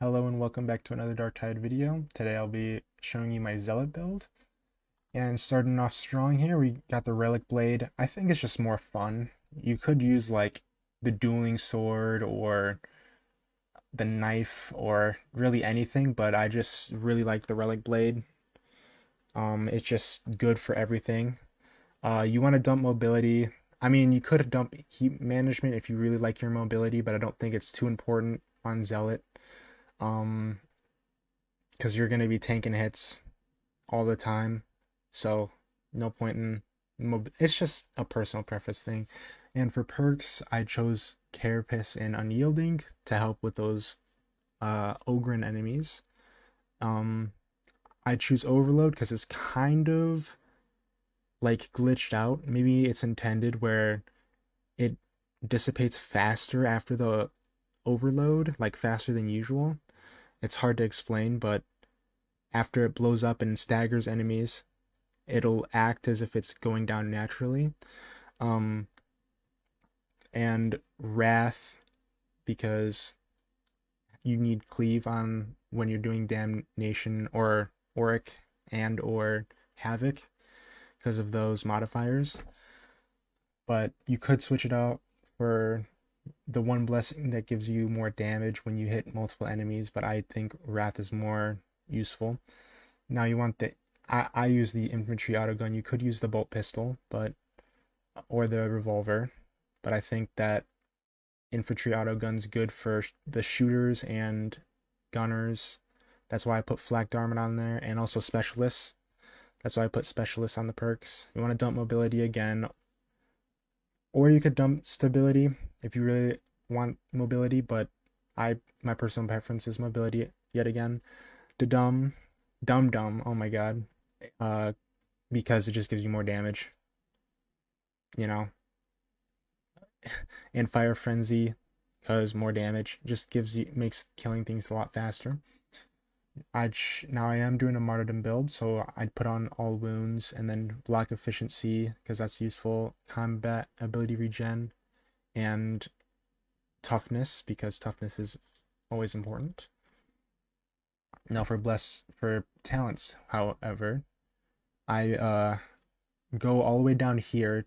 Hello and welcome back to another Darktide video. Today I'll be showing you my zealot build. And starting off strong here, we got the relic blade. I think it's just more fun. You could use like the dueling sword or the knife or really anything, but I just really like the relic blade. It's just good for everything. You want to dump mobility. I mean, you could dump heat management if you really like your mobility, but I don't think it's too important on zealot. Um, because you're going to be tanking hits all the time. So no point in it's just a personal preference thing. And for perks, I chose Carapace and Unyielding to help with those Ogren enemies. Um, I choose Overload because it's kind of like glitched out. Maybe it's intended where it dissipates faster after the overload, like faster than usual. It's hard to explain, but after it blows up and staggers enemies, it'll act as if it's going down naturally. Um, and Wrath because you need cleave on when you're doing damnation or auric and or havoc because of those modifiers. But you could switch it out for the one blessing that gives you more damage when you hit multiple enemies, but I think Wrath is more useful. Now you want the I use the infantry autogun. You could use the bolt pistol, but or the revolver, but I think that infantry autogun's good for the shooters and gunners. That's why I put flak Darman on there, and also specialists. That's why I put specialists on the perks. You want to dump mobility again, or you could dump stability if you really want mobility, but my personal preference is mobility yet again. The dumb, oh my god. Uh because it just gives you more damage, you know. And fire frenzy because more damage just makes killing things a lot faster. Now I am doing a martyrdom build, so I'd put on all wounds and then block efficiency because that's useful, combat ability regen, and toughness because toughness is always important. Now for talents, however, I go all the way down here,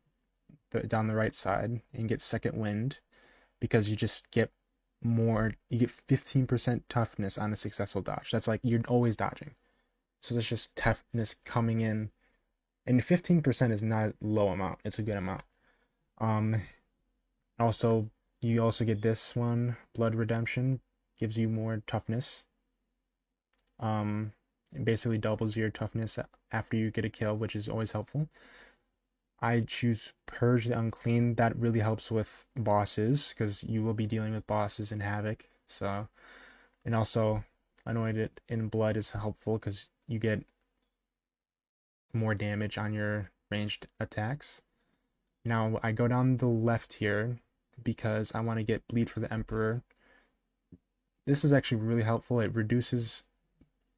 down the right side, and get second wind because you just get you get 15% toughness on a successful dodge. That's like you're always dodging. So there's just toughness coming in. And 15% is not a low amount. It's a good amount. Um also you also get this one, Blood Redemption, gives you more toughness. It basically doubles your toughness after you get a kill, which is always helpful. I choose Purge the Unclean. That really helps with bosses because you will be dealing with bosses in Havoc. So, and also Anointed in Blood is helpful because you get more damage on your ranged attacks. Now I go down the left here because I want to get Bleed for the Emperor. This is actually really helpful. It reduces.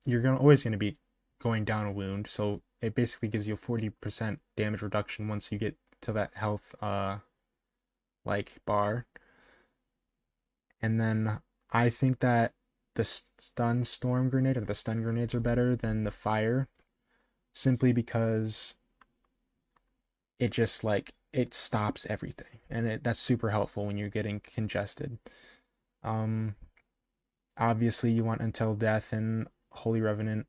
Always gonna be going down a wound, so it basically gives you a 40% damage reduction once you get to that health like bar. And then I think that the stun storm grenade or the stun grenades are better than the fire simply because it just like it stops everything and that's super helpful when you're getting congested. Um Obviously you want Until Death and Holy Revenant.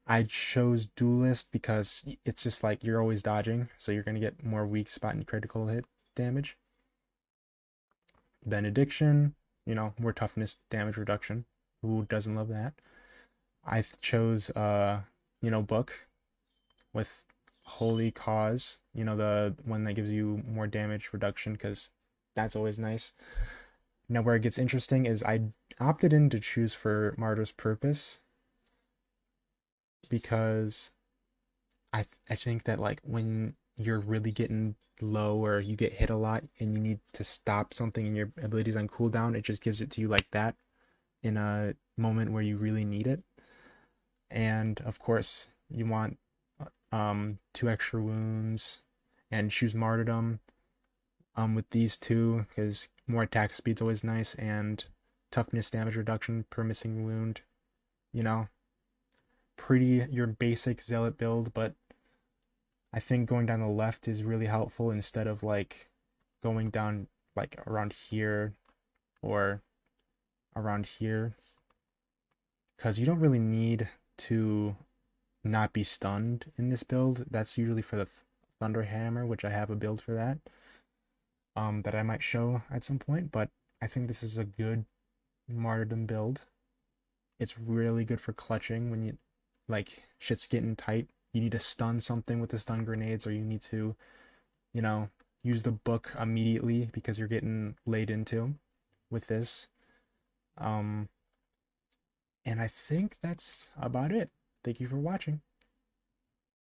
I chose Duelist because it's just like you're always dodging, so you're going to get more weak spot and critical hit damage. Benediction, more toughness damage reduction. Who doesn't love that? I chose Book with Holy Cause, the one that gives you more damage reduction because that's always nice. Now where it gets interesting is I opted in to choose for Martyr's Purpose because I think that like when you're really getting low or you get hit a lot and you need to stop something and your ability's on cooldown, it just gives it to you like that in a moment where you really need it. And of course, you want two extra wounds and choose martyrdom with these two because more attack speed's always nice and toughness damage reduction per missing wound. You know, pretty your basic zealot build, but I think going down the left is really helpful instead of like going down like around here or around here, because you don't really need to not be stunned in this build. That's usually for the Thunder Hammer, which I have a build for that, that I might show at some point. But I think this is a good martyrdom build. It's really good for clutching when you like shit's getting tight. You need to stun something with the stun grenades, or you need to, you know, use the book immediately because you're getting laid into with this. Um, and I think that's about it. Thank you for watching.